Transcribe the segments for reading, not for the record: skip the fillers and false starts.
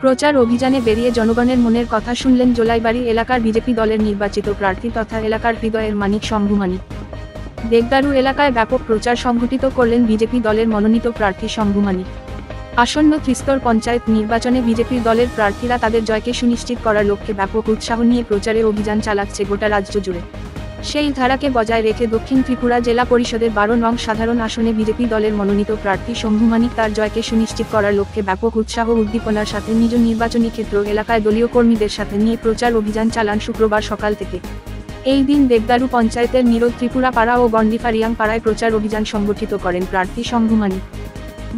প্রচার অভিযানে বেরিয়ে জনগণের মনের কথা শুনলেন জোলাইবাড়ি এলাকার বিজেপি দলের নির্বাচিত প্রার্থী তথা এলাকার হৃদয়ের মানিক শম্ভু মানিক। দেবদারু এলাকায় ব্যাপক প্রচার সংঘটিত করলেন বিজেপি দলের মনোনীত প্রার্থী শম্ভু মানিক। আসন্ন ত্রিস্তর পঞ্চায়েত নির্বাচনে বিজেপির দলের প্রার্থীরা তাদের জয়কে সুনিশ্চিত করার লক্ষ্যে ব্যাপক উৎসাহ নিয়ে প্রচারে অভিযান চালাচ্ছে গোটা রাজ্য জুড়ে। সেই ধারাকে বজায় রেখে দক্ষিণ ত্রিপুরা জেলা পরিষদের 12 নং সাধারণ আসনে বিজেপি দলের মনোনীত প্রার্থী শম্ভু মানিক তার জয়কে সুনিশ্চিত করার লক্ষ্যে ব্যাপক উৎসাহ উদ্দীপনার সাথে নিজ নির্বাচনী ক্ষেত্র এলাকায় দলীয় কর্মীদের সাথে নিয়ে প্রচার অভিযান চালান শুক্রবার সকাল থেকে। এই দিন দেবদারু পঞ্চায়েতের নিরোধ ত্রিপুরা পাড়া ও গন্ডিফারিয়াং পাড়ায় প্রচার অভিযান সংগঠিত করেন প্রার্থী শম্ভু মানিক।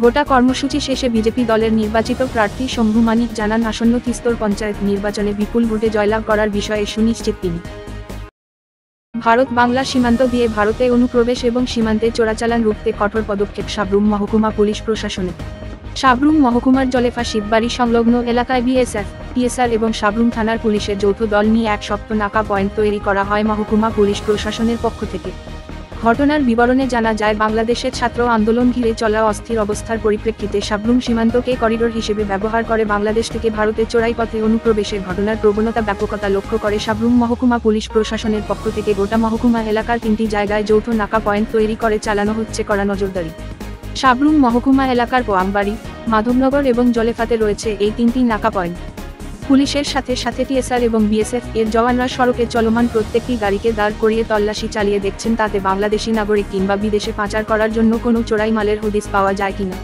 গোটা কর্মসূচি শেষে বিজেপি দলের নির্বাচিত প্রার্থী শম্ভু মানিক জানান আসন্ন ত্রিস্তর পঞ্চায়েত নির্বাচনে বিপুল ভোটে জয়লাভ করার বিষয়ে সুনিশ্চিত তিনি। ভারত বাংলা সীমান্ত দিয়ে ভারতে অনুপ্রবেশ এবং সীমান্তে চোরাচালান রুখতে কঠোর পদক্ষেপ সাবরুম মহকুমা পুলিশ প্রশাসনের। সাবরুম মহকুমার জলেফা শিববাড়ি সংলগ্ন এলাকায় বিএসএফ, টিএসআর এবং সাবরুম থানার পুলিশের যৌথ দল নিয়ে এক শক্ত নাকা পয়েন্ট তৈরি করা হয় মহকুমা পুলিশ প্রশাসনের পক্ষ থেকে। ঘটনার বিবরণে জানা যায় বাংলাদেশের ছাত্র আন্দোলন ঘিরে চলা অস্থির অবস্থার পরিপ্রেক্ষিতে সাবরুম সীমান্তকে করিডোর হিসেবে ব্যবহার করে বাংলাদেশ থেকে ভারতে চোরাই পথে অনুপ্রবেশের ঘটনার প্রবণতা ব্যাপকতা লক্ষ্য করে সাবরুম মহকুমা পুলিশ প্রশাসনের পক্ষ থেকে গোটা মহকুমা এলাকার 3টি জায়গায় যৌথ নাকা পয়েন্ট তৈরি করে চালানো হচ্ছে কড়া নজরদারি। সাবরুম মহকুমা এলাকার পোয়ামবাড়ি, মাধবনগর এবং জলেফাতে রয়েছে এই 3টি নাকা পয়েন্ট। পুলিশের সাথে সাথে টিএসআর এবং বিএসএফ এর জওয়ানরা সড়কে চলমান প্রত্যেকটি গাড়িকে দাঁড় করিয়ে তল্লাশি চালিয়ে দেখছেন তাতে বাংলাদেশি নাগরিক কিংবা বিদেশে পাচার করার জন্য কোনো চোরাই মালের হদিস পাওয়া যায় কিনা।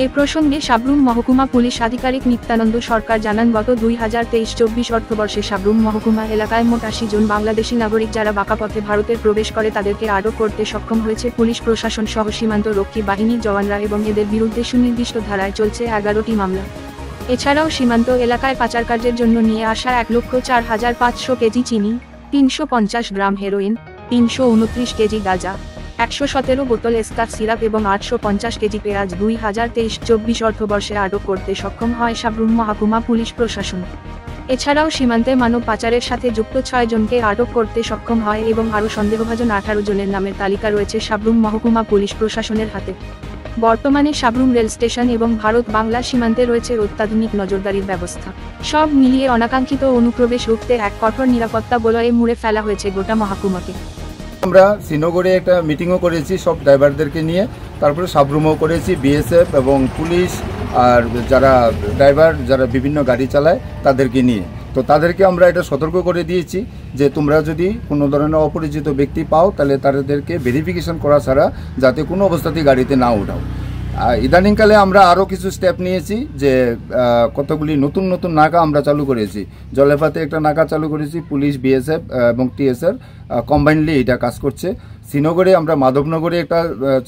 এ প্রসঙ্গে সাবরুম মহকুমা পুলিশ আধিকারিক নিত্যানন্দ সরকার জানান গত 2023-24 অর্থবর্ষে সাবরুম মহকুমা এলাকায় মোট 80 জন বাংলাদেশি নাগরিক যারা বাঁকা পথে ভারতের প্রবেশ করে তাদেরকে আটক করতে সক্ষম হয়েছে পুলিশ প্রশাসন সহ সীমান্ত রক্ষী বাহিনীর জওয়ানরা এবং এদের বিরুদ্ধে সুনির্দিষ্ট ধারায় চলছে 11টি মামলা। এছাড়াও সীমান্ত এলাকায় পাচারকার্যের জন্য নিয়ে আসা 1,04,500 কেজি চিনি, 350 গ্রাম হেরোইন, 329 কেজি গাঁজা, 117 বোতল এসকার সিরাপ এবং 850 কেজি পেঁয়াজ 2023-24 অর্থবর্ষে আটক করতে সক্ষম হয় সাবরুম মহকুমা পুলিশ প্রশাসন। এছাড়াও সীমান্তে মানব পাচারের সাথে যুক্ত 6 জনকে আটক করতে সক্ষম হয় এবং আরও সন্দেহভাজন 18 জনের নামের তালিকা রয়েছে সাবরুম মহকুমা পুলিশ প্রশাসনের হাতে। বর্তমানে সাবরুম রেল স্টেশন এবং ভারত বাংলা সীমান্তে রয়েছে অত্যাধুনিক নজরদারির ব্যবস্থা। সব মিলিয়ে অনাকাঙ্ক্ষিত অনুপ্রবেশ রুখতে এক কঠোর নিরাপত্তা বলয়ে মুড়ে ফেলা হয়েছে গোটা মহকুমাকে। আমরা শ্রীনগরে একটা মিটিংও করেছি সব ড্রাইভারদেরকে নিয়ে, তারপরে সাবরুমও করেছি বিএসএফ এবং পুলিশ আর যারা ড্রাইভার যারা বিভিন্ন গাড়ি চালায় তাদেরকে নিয়ে। তো তাদেরকে আমরা এটা সতর্ক করে দিয়েছি যে তোমরা যদি কোনো ধরনের অপরিচিত ব্যক্তি পাও তাহলে তাদেরকে ভেরিফিকেশন করা ছাড়া যাতে কোনো অবস্থাতেই গাড়িতে না উঠাও। ইদানিংকালে আমরা আরও কিছু স্টেপ নিয়েছি যে কতগুলি নতুন নতুন নাকা আমরা চালু করেছি। জলেফাতে একটা নাকা চালু করেছি, পুলিশ বিএসএফ এবং টিএসআর কম্বাইনলি এটা কাজ করছে। শ্রীনগরে আমরা মাধবনগরে একটা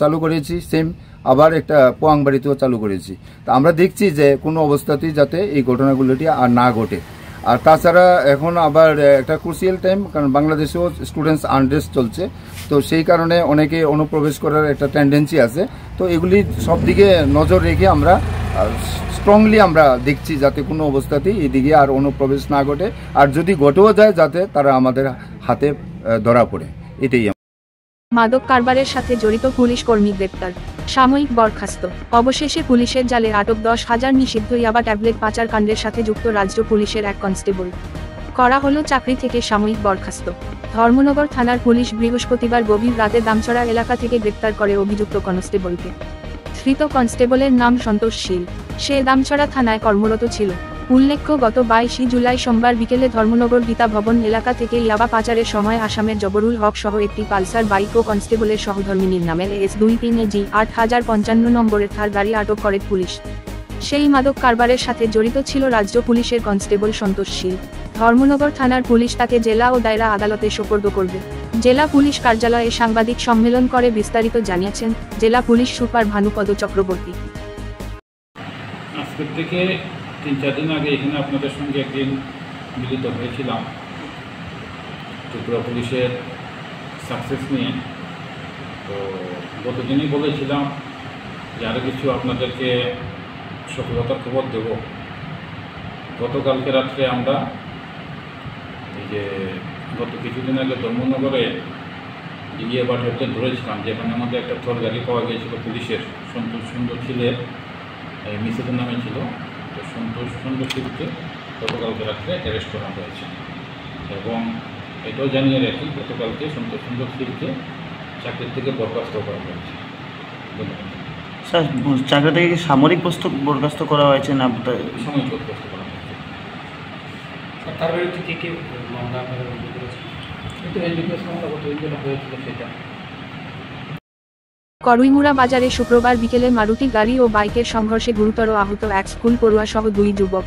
চালু করেছি সেম, আবার একটা পোয়াংবাড়িতেও চালু করেছি। তা আমরা দেখছি যে কোনো অবস্থাতেই যাতে এই ঘটনাগুলোটি আর না ঘটে। আর তাছাড়া এখন আবার একটা ক্রুশিয়াল টাইম, কারণ বাংলাদেশেও স্টুডেন্টস আনরেস্ট চলছে, তো সেই কারণে অনেকে অনুপ্রবেশ করার একটা টেন্ডেন্সি আছে। তো এগুলি সব দিকে নজর রেখে আমরা স্ট্রংলি আমরা দেখছি যাতে কোনো অবস্থাতেই এদিকে আর অনুপ্রবেশ না ঘটে, আর যদি ঘটেও যায় যাতে তারা আমাদের হাতে ধরা পড়ে, এটাই। মাদক কারবারের সাথে জড়িত পুলিশ কর্মী গ্রেপ্তার, সাময়িক বরখাস্ত। অবশেষে পুলিশের জালে আটক 10,000 নিষিদ্ধ ইয়াবা ট্যাবলেট পাচার কাণ্ডের সাথে যুক্ত রাজ্য পুলিশের এক কনস্টেবল। করা হলো চাকরি থেকে সাময়িক বরখাস্ত। ধর্মনগর থানার পুলিশ বৃহস্পতিবার গভীর রাতে দামছড়া এলাকা থেকে গ্রেপ্তার করে অভিযুক্ত কনস্টেবলকে। ধৃত কনস্টেবলের নাম সন্তোষ শীল, সে দামছড়া থানায় কর্মরত ছিল। উল্লেখ্য গত 22 জুলাই সোমবার বিকেলে ধর্মনগর গীতা ভবন এলাকা থেকে ইয়াবা পাচারের সময় আসামের জবরুল হক সহ একটি পালসার বাইক ও কনস্টেবলের সহধর্মিনীর নামের S23AG 8055 নম্বরের থার গাড়ি আটক করে পুলিশ। সেই মাদক কারবারের সাথে জড়িত ছিল রাজ্য পুলিশের কনস্টেবল সন্তোষ শীল। ধর্মনগর থানার পুলিশ তাকে জেলা ও দায়রা আদালতে সোপর্দ করবে। জেলা পুলিশ কার্যালয়ে সাংবাদিক সম্মেলন করে বিস্তারিত জানিয়েছেন জেলা পুলিশ সুপার ভানুপদ চক্রবর্তী। আজকের থেকে 3-4 দিন আগে এখানে আপনাদের সঙ্গে একদিন মিলিত হয়েছিলাম ত্রিপুরা পুলিশের সাকসেস নিয়ে। তো গতদিনই বলেছিলাম যে আরও কিছু আপনাদেরকে সফলতার খবর দেব। গতকালকে রাত্রে আমরা এই যে গত কিছুদিন আগে ধর্মনগরে ইয়ে বাটে ধরেছিলাম, যেখানে আমাদের একটা থর গাড়ি পাওয়া গিয়েছিল পুলিশের, সুন্দর ছেলে মিসেদের নামে ছিল। তো সন্তোষ চন্দ্র শীলকে গতকালকে রাত্রে অ্যারেস্ট করা হয়েছে এবং এটাও জানিয়ে রাখি গতকালকে সন্তোষ চন্দ্র শীলকে চাকরির থেকে বরখাস্ত করা হয়েছে। ধন্যবাদ। স্যার, চাকরি থেকে কি সামরিক বরখাস্ত করা হয়েছে না সাময়িক বরখাস্ত করা হয়েছে। তার বিরুদ্ধে কে মামলা আপনারা রুজু করেছেন? কিন্তু এই রিকোয়েস্ট মামলা গত দিন হয়েছিল সেটা। করুইমুড়া বাজারে শুক্রবার বিকেলে মারুতি গাড়ি ও বাইকের সংঘর্ষে গুরুতর আহত এক স্কুল পড়ুয়া সহ 2 যুবক।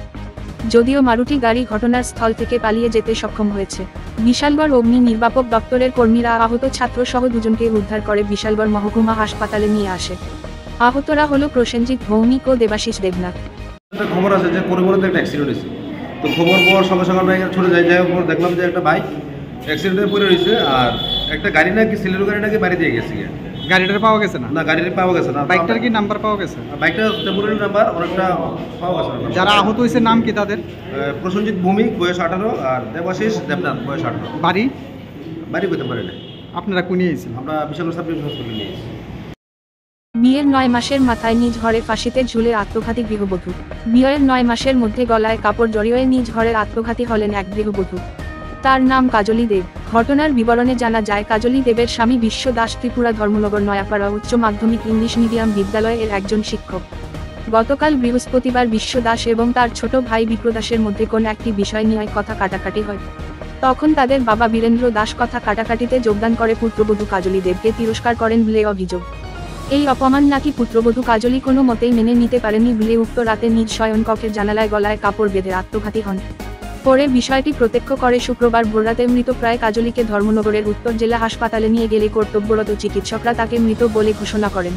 যদিও মারুতি গাড়ি ঘটনার স্থল থেকে পালিয়ে যেতে সক্ষম হয়েছে, বিশালগড় অগ্নি নির্বাপক দপ্তরের কর্মীরা আহত ছাত্র সহ 2 জনকে উদ্ধার করে বিশালগড় মহকুমা হাসপাতালে নিয়ে আসে। আহতরা হলো প্রসেনজিৎ ভৌমিক ও দেবাশিস দেবনাথ। একটা খবর আছে যে পরিবর্তে একটা অ্যাক্সিডেন্ট হয়েছে, তো খবর পাওয়ার সঙ্গে সঙ্গে আমরা ছুটে যাওয়ার পর দেখলাম যে একটা বাইক অ্যাক্সিডেন্টে পড়ে রয়েছে, আর একটা গাড়ি নাকি সিলেরো গাড়ি নাকি বাড়ি দিয়ে গেছে। গাড়িটার পাওয়া গেছে না? না, গাড়িটা পাওয়া গেছে না। বাইকটার কি নাম্বার পাওয়া গেছে? বাইকটা টেম্পোরারি নাম্বার অনেকটা পাওয়া গেছে। যারা আহত হয়েছে নাম কি তাদের? প্রসেনজিৎ ভৌমিক বয়স 18 আর দেবাশিস দেবনাথ বয়স 18। বাড়ি করতে পারে না। আপনারা কোন নিয়েছেন? আমরা বিশালগড় সাব ডিভিশন হাসপাতালে নিয়েছি। বিয়ের 9 মাসের মাথায় নিজ ঘরে ফাঁসিতে ঝুলে আত্মঘাতী গৃহবধূ। বিয়ের 9 মাসের মধ্যে গলায় কাপড় জড়িয়ে নিজ ঘরে আত্মঘাতী হলেন এক গৃহবধূ। তার নাম কাজলী দেব। ঘটনার বিবরণে জানা যায় কাজলী দেবের স্বামী বিশ্ব দাস ত্রিপুরা ধর্মনগর নয়াপাড়া উচ্চ মাধ্যমিক ইংলিশ মিডিয়াম বিদ্যালয়ের একজন শিক্ষক। গতকাল বৃহস্পতিবার বিশ্ব দাস এবং তার ছোট ভাই বিপ্র দাসের মধ্যে কোন একটি বিষয় নিয়ে কথা কাটাকাটি হয়। তখন তাদের বাবা বীরেন্দ্র দাস কথা কাটাকাটিতে যোগদান করে পুত্রবধূ কাজলী দেবকে তিরস্কার করেন বলে অভিযোগ। এই অপমান নাকি পুত্রবধূ কাজলী কোনো মতেই মেনে নিতে পারেনি বলে উক্ত রাতে নিজ শয়নকক্ষের জানালায় গলায় কাপড় বেঁধে আত্মঘাতী হন। পরে বিষয়টি প্রত্যক্ষ করে শুক্রবার ভোররাতে মৃতপ্রায় কাজলীকে ধর্মনগরের উত্তর জেলা হাসপাতালে নিয়ে গেলে কর্তব্যরত চিকিৎসকরা তাকে মৃত বলে ঘোষণা করেন।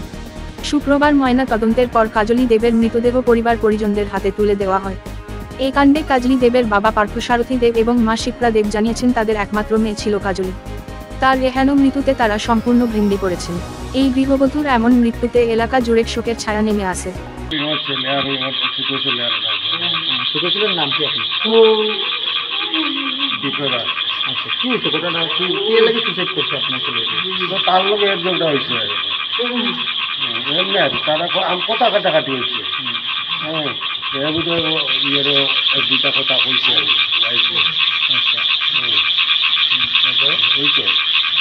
শুক্রবার ময়না তদন্তের পর কাজলী দেবের মৃতদেহ পরিবার পরিজনদের হাতে তুলে দেওয়া হয়। এই কাণ্ডে কাজলী দেবের বাবা পার্থসারথী দেব এবং মা শিপ্রা দেব জানিয়েছেন তাদের একমাত্র মেয়ে ছিল কাজলী। তার এহেন মৃত্যুতে তারা সম্পূর্ণ ভেঙে পড়েছেন। এই গৃহবধূর এমন মৃত্যুতে এলাকা জুড়ে শোকের ছায়া নেমে আসে। ছোটছেলের নাম কি আপনার? আচ্ছা, কি হতো ঘটনা? কি লাগে সুসাইড করছে আপনার ছেলে? তার লোক একজনটা হয়েছে এমনি আর তারা কথা কাটাকাটি হয়েছে। হ্যাঁ, ইয়েরও 2টা কথা হয়েছে। আচ্ছা, ওই তো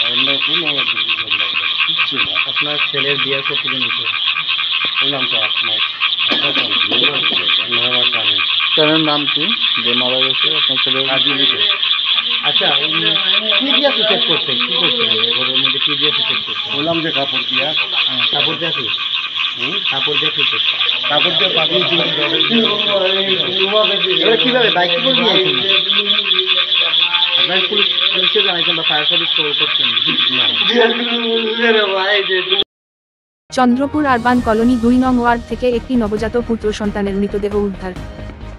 অন্য কোনো কিচ্ছু না। আপনার ছেলের বিয়ে কতদিন হয়েছে? বললাম তো আপনার তার নাম কি যে মারা গেছে আপনার ছেলে? আচ্ছা, কি দিয়ে সুসাইড করছে? কি করছে ঘরের মধ্যে? কি দিয়ে সুসাইড করছে? বললাম যে কাপড় দিয়া। কাপড় দিয়ে কি? কাপড় দিয়ে কি করছে? কাপড় দিয়ে পাঠিয়েছিল। এবার কীভাবে বাইক করে নিয়েছেন? আপনার পুলিশে জানাইছেন বা ফায়ার সার্ভিস কল করছেন? চন্দ্রপুর আরবান কলোনি 2 নং ওয়ার্ড থেকে একটি নবজাত পুত্র সন্তানের মৃতদেহ উদ্ধার।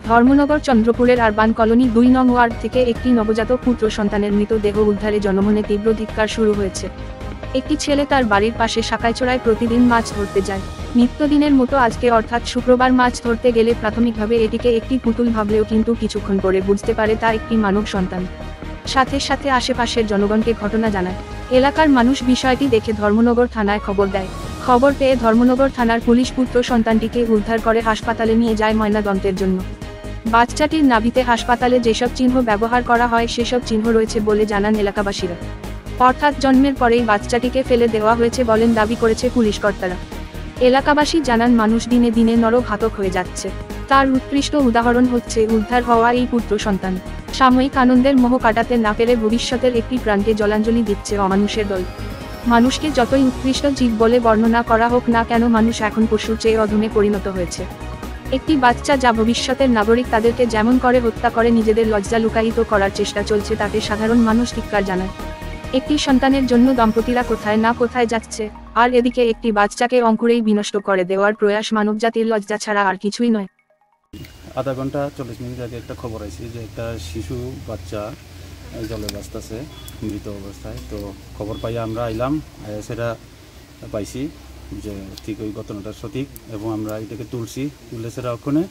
ধর্মনগর চন্দ্রপুরের আরবান কলোনি 2 নং ওয়ার্ড থেকে একটি নবজাত পুত্র সন্তানের মৃতদেহ উদ্ধারে জনমনে তীব্র ধিক্কার শুরু হয়েছে। একটি ছেলে তার বাড়ির পাশে শাকাইচড়ায় প্রতিদিন মাছ ধরতে যায়। নিত্যদিনের মতো আজকে অর্থাৎ শুক্রবার মাছ ধরতে গেলে প্রাথমিকভাবে এটিকে একটি পুতুল ভাবলেও কিন্তু কিছুক্ষণ পরে বুঝতে পারে তা একটি মানব সন্তান। সাথে সাথে আশেপাশের জনগণকে ঘটনা জানায়। এলাকার মানুষ বিষয়টি দেখে ধর্মনগর থানায় খবর দেয়। খবর পেয়ে ধর্মনগর থানার পুলিশ পুত্র সন্তানটিকে উদ্ধার করে হাসপাতালে নিয়ে যায় ময়নাতদন্তের জন্য। বাচ্চাটির নাভিতে হাসপাতালে যেসব চিহ্ন ব্যবহার করা হয় সেসব চিহ্ন রয়েছে বলে জানান এলাকাবাসীরা। অর্থাৎ জন্মের পরেই বাচ্চাটিকে ফেলে দেওয়া হয়েছে বলেন দাবি করেছে পুলিশ কর্তারা। এলাকাবাসী জানান মানুষ দিনে দিনে নরঘাতক হয়ে যাচ্ছে। তার উৎকৃষ্ট উদাহরণ হচ্ছে উদ্ধার হওয়া এই পুত্র সন্তান। সাময়িক আনন্দের মোহ কাটাতে না পেরে ভবিষ্যতের একটি প্রাণকে জলাঞ্জলি দিচ্ছে অমানুষের দল। মানুষকে যতই উৎকৃষ্ট জীব বলে বর্ণনা করা হোক না কেন, মানুষ এখন পশুর চেয়ে অধমে পরিণত হয়েছে। একটি বাচ্চা যা ভবিষ্যতের নাগরিক, তাদেরকে যেমন করে হত্যা করে নিজেদের লজ্জা লুকায়িত করার চেষ্টা চলছে, তাতে সাধারণ মানুষ ধিক্কার জানায়। একটি সন্তানের জন্য দম্পতিরা কোথায় না কোথায় যাচ্ছে, আর এদিকে একটি বাচ্চাকে অঙ্কুরেই বিনষ্ট করে দেওয়ার প্রয়াস মানবজাতির লজ্জা ছাড়া আর কিছুই নয়। আধা ঘন্টা 40 মিনিট আগে একটা খবর আছে যে একটা শিশু বাচ্চা জলে ভাসতেছে মৃত অবস্থায়। তো খবর পাই আমরা আইলাম, সেটা পাইছি যে ঠিক ওই ঘটনাটা সঠিক, এবং আমরা এটাকে তুলে সেটা ওখানে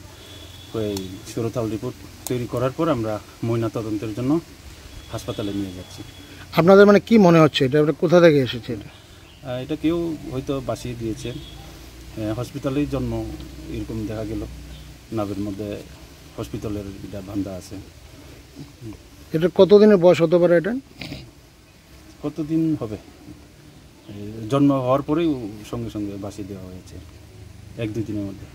ওই সুরতাল রিপোর্ট তৈরি করার পর আমরা ময়না তদন্তের জন্য হাসপাতালে নিয়ে যাচ্ছি। আপনাদের মানে কি মনে হচ্ছে এটা কোথা থেকে এসেছে? এটা কেউ হয়তো বাঁচিয়ে দিয়েছে, হসপিটালেই জন্ম এরকম দেখা গেল। নাভের মধ্যে হসপিটালের এটা বান্ধা আছে। এটা কতদিনের বয়স হতে পারে? এটা কতদিন হবে? জন্ম হওয়ার পরেই সঙ্গে সঙ্গে বাঁশি দেওয়া হয়েছে, 1-2 দিনের মধ্যে।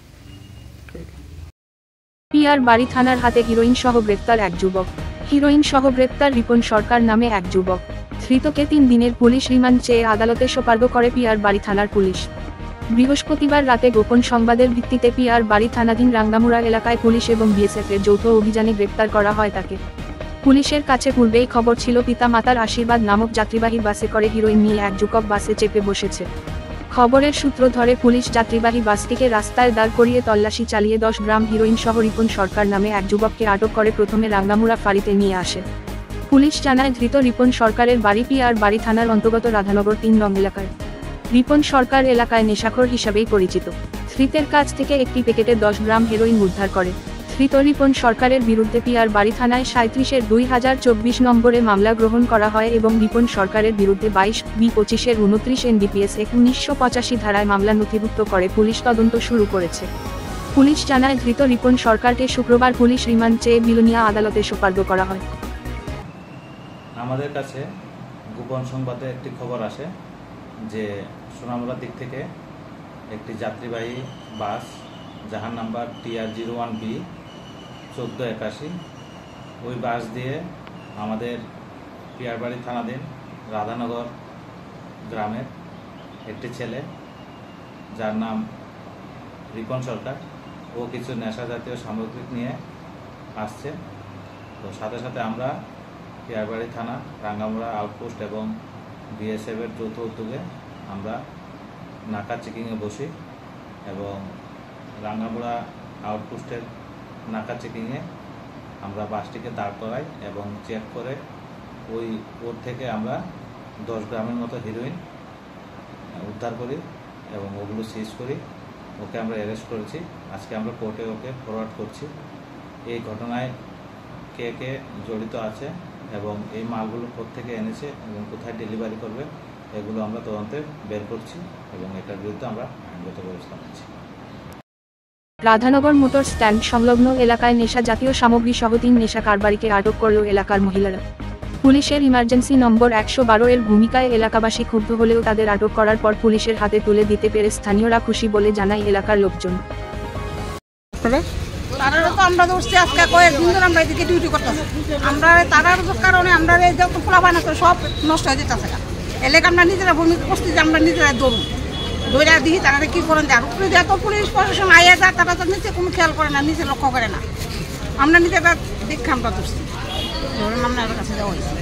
পিআর বাড়ি থানার হাতে হিরোইন সহ গ্রেপ্তার এক যুবক। হিরোইন সহ গ্রেপ্তার রিপন সরকার নামে এক যুবক। ধৃতকে 3 দিনের পুলিশ রিমান্ড চেয়ে আদালতে সোপর্দ করে পিআর বাড়ি থানার পুলিশ। বৃহস্পতিবার রাতে গোপন সংবাদের ভিত্তিতে পিআর বাড়ি থানাধীন রাঙ্গামুড়া এলাকায় পুলিশ এবং বিএসএফের যৌথ অভিযানে গ্রেপ্তার করা হয় তাকে। পুলিশের কাছে পূর্বেই খবর ছিল পিতা মাতার আশীর্বাদ নামক যাত্রীবাহী বাসে করে হিরোইন নিয়ে এক যুবক বাসে চেপে বসেছে। খবরের সূত্র ধরে পুলিশ যাত্রীবাহী বাসটিকে রাস্তায় দাঁড় করিয়ে তল্লাশি চালিয়ে 10 গ্রাম হিরোইন সহ রিপন সরকার নামে এক যুবককে আটক করে প্রথমে রাঙ্গামুড়া ফাঁড়িতে নিয়ে আসে। পুলিশ জানায় ধৃত রিপন সরকারের বাড়ি পিআর বাড়ি থানার অন্তর্গত রাধানগর 3 নং এলাকায়। রিপন সরকার এলাকায় নেশাখোর হিসাবেই পরিচিত। ধৃতের কাছ থেকে একটি প্যাকেটে 10 গ্রাম হেরোইন উদ্ধার করে। ধৃত রিপন সরকারের বিরুদ্ধে পিআর বাড়ি থানায় 37/2024 নম্বরে মামলা গ্রহণ করা হয় এবং রিপন সরকারের বিরুদ্ধে 22/B25 29 NDPS 1985 ধারায় মামলা নথিভুক্ত করে পুলিশ তদন্ত শুরু করেছে। পুলিশ জানায় ধৃত রিপন সরকারকে শুক্রবার পুলিশ রিমান্ড চেয়ে বিলোনিয়া আদালতে সোপর্দ করা হয়। আমাদের কাছে গোপন সংবাদে একটি খবর আসে যে সোনামুড়ার দিক থেকে একটি যাত্রীবাহী বাস যাহার নাম্বার TR01B 1481, ওই বাস দিয়ে আমাদের পিয়ারবাড়ি থানাধীন রাধানগর গ্রামের একটি ছেলে যার নাম রিপন সরকার, ও কিছু নেশা জাতীয় সামগ্রিক নিয়ে আসছে। তো সাথে সাথে আমরা পিয়ারবাড়ি থানা, রাঙ্গামুড়া আউটপোস্ট এবং বিএসএফের যৌথ উদ্যোগে আমরা নাকা চেকিংয়ে বসি এবং রাঙ্গামুড়া আউটপোস্টের নাকা চেকিংয়ে আমরা বাসটিকে দাঁড় করাই এবং চেক করে ওর থেকে আমরা 10 গ্রামের মতো হিরোইন উদ্ধার করি এবং ওগুলো সিজ করি। ওকে আমরা অ্যারেস্ট করেছি। আজকে আমরা কোর্টে ওকে ফরওয়ার্ড করছি। এই ঘটনায় কে কে জড়িত আছে এবং এই মালগুলো কোত্থেকে এনেছে এবং কোথায় ডেলিভারি করবে এগুলো আমরা তদন্তে বের করছি এবং এটার বিরুদ্ধে আমরা আইনগত ব্যবস্থা নিচ্ছি। রাধানগর মোটর স্ট্যান্ড সংলগ্ন এলাকায় নেশা জাতীয় সামগ্রী সহ 3 নেশা কারবারিকে আটক করল এলাকার মহিলারা। পুলিশের ইমার্জেন্সি নম্বর 112 এর ভূমিকায় এলাকাবাসী ক্ষুব্ধ হলেও তাদের আটক করার পর পুলিশের হাতে তুলে দিতে পেরে স্থানীয়রা খুশি বলে জানায় এলাকার লোকজন। তারা তো আমরা ধরছি আজকে কয়েকদিন ধরে আমরা এদিকে ডিউটি করতেছি। আমরা তারার কারণে আমরা যত খোলা বানাতো সব নষ্ট হয়ে যেতেছে। এলাকা আমরা নিজেরা ভূমিকা করছি যে আমরা নিজেরা দৌড়ুন দৌড়া দিই তারা কি করেন যায় উপরে যত পুলিশ প্রশাসন আইয়া যায় তারা তো নিচে কোনো খেয়াল করে না, নিচে লক্ষ্য করে না। আমরা নিজেরা দেখে আমরা ধরছি, ধরে আমরা কাছে যাওয়া হয়েছে।